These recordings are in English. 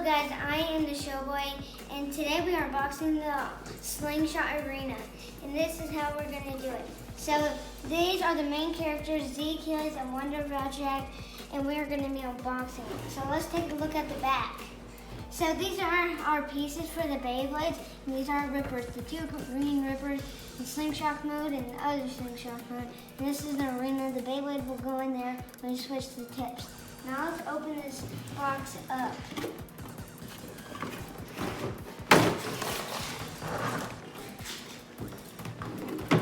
guys, I am the Showboy, and today we are unboxing the Slingshot Arena, and this is how we're going to do it. So these are the main characters, Z, Achilles, and Wonder Valtryek, and we are going to be unboxing it. So let's take a look at the back. So these are our pieces for the Beyblades, and these are rippers, the two green rippers, the Slingshock mode and the other Slingshock mode. And this is the arena. The Beyblade will go in there when you switch the tips. Now let's open this box up.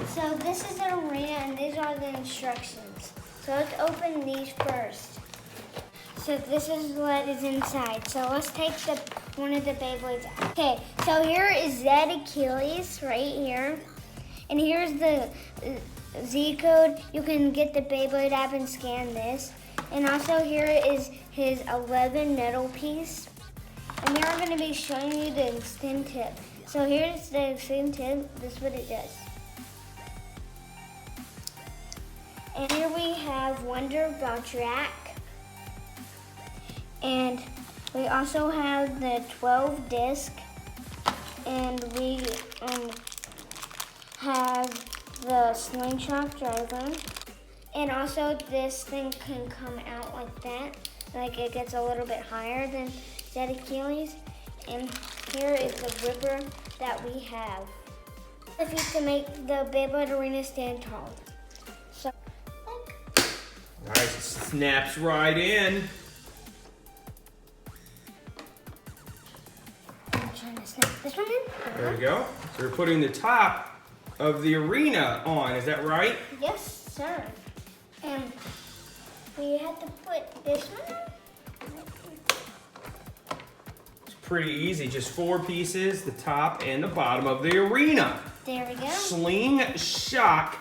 So this is the arena and these are the instructions. So let's open these first. So this is what is inside. So let's take one of the Beyblades out. Okay, so here is Z Achilles right here. And here's the Z code. You can get the Beyblade app and scan this. And also here is his 11 metal piece. And they are going to be showing you the extend tip. So here's the extend tip. This is what it does. And here we have Wonder Valtryek. And we also have the 12 disc. And we have the Slingshock driver. And also this thing can come out like that. Like it gets a little bit higher than Z Achilles. And here is the ripper that we have. If you can make the Beyblade arena stand tall. So, nice, it snaps right in. I'm trying to snap this one in. There we go. So we're putting the top of the arena on, is that right? Yes, sir. And we have to put this one on. It's pretty easy, just 4 pieces, the top and the bottom of the arena. There we go. Slingshock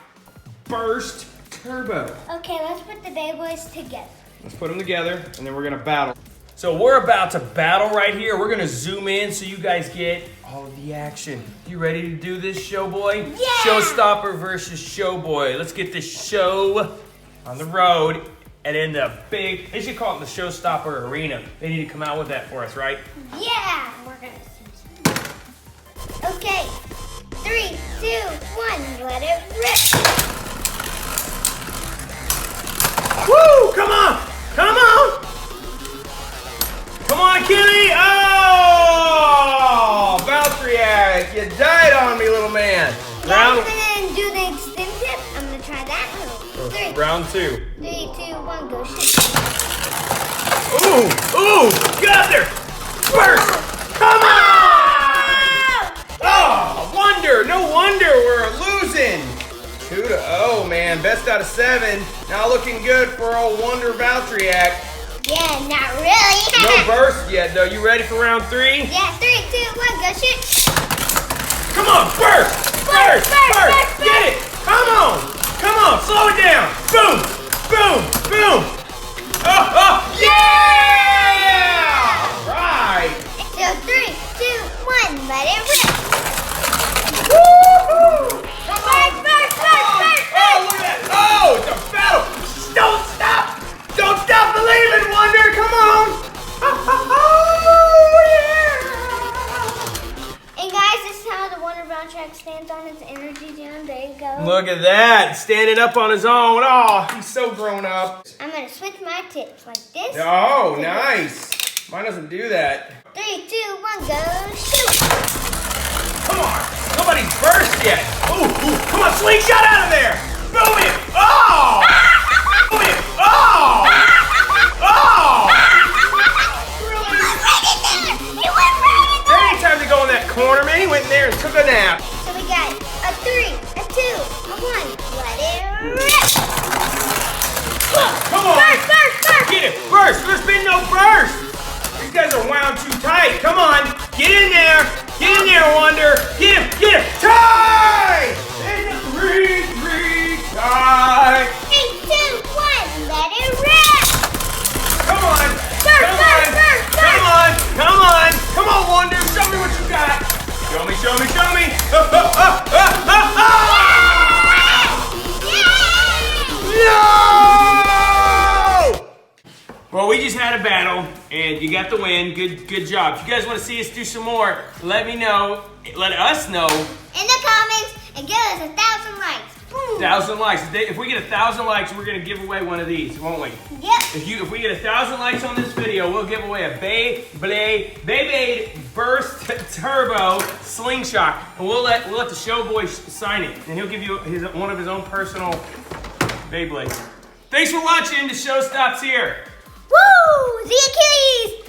Burst Turbo. Okay, let's put the Beyblades together. Let's put them together and then we're gonna battle. So we're about to battle right here. We're gonna zoom in so you guys get all of the action. You ready to do this, Showboy? Yeah! Showstopper versus Showboy. Let's get this show on the road and in the big, they should call it the Showstopper Arena. They need to come out with that for us, right? Yeah! We're gonna see some. Okay, 3, 2, 1, let it rip! Woo! Come on! Come on! Come on, Kitty! Oh! Valtryek, you died on me, little man. Rather than do the extend tip, I'm gonna try that move. 3, round 2. 3, 2, 1, go shoot. Ooh! Ooh! Got there! Burst! Come on! Oh! Wonder! No wonder we're losing! 2-0, man. Best out of 7. Now looking good for old Wonder Valtryek. Yeah, not really. No burst yet, though. You ready for round 3? Yeah, 3, 2, 1, go shoot. Come on, burst! Burst! Burst! Get it! Come on! Come on, slow it down! Boom! Boom! Boom! Oh! Oh! Yeah! All right! So 3, 2, 1, let it rip. Woo-hoo! Come on! Burst! Oh, look at that! Oh, it's a battle! Don't stop! Don't stop believing, Wonder! Come on! Oh, yeah! And guys, this is how the Wonder Valtryek stands on his energy gem. There you go. Look at that! Standing up on his own. Oh, he's so grown up. I'm gonna switch my tips like this. Oh, nice. Mine doesn't do that. 3, 2, 1, go shoot. Come on! Nobody's burst yet! Ooh, ooh, come on, Slingshot out of there! Boom it! Oh! Boom it! Oh! Oh! Really? He went right in there! There ain't time to go in that corner, man. He went in there and took a nap. So we got a 3, a 2, a 1. Let it rip! Come on! Burst! Get it! Burst! There's been no burst! These guys are wound too tight. Come on! Get in there! Get in there, Wonder! Get him! Get him! Tie! It's a 3-3 tie! 3, 2, 1, let it rip! Come on! Burst! Come on! Come on! Come on, Wonder! Show me what you got! Show me! Show me! Show me! good job. If you guys want to see us do some more, let me know. Let us know. In the comments and give us 1,000 likes. Boom. 1,000 likes. If we get 1,000 likes, we're gonna give away one of these, won't we? Yep. If we get 1,000 likes on this video, we'll give away a Beyblade Burst Turbo Slingshock, and we'll let the Showboy sign it, and he'll give you one of his own personal Beyblades. Thanks for watching. The show stops here. Woo! The Achilles!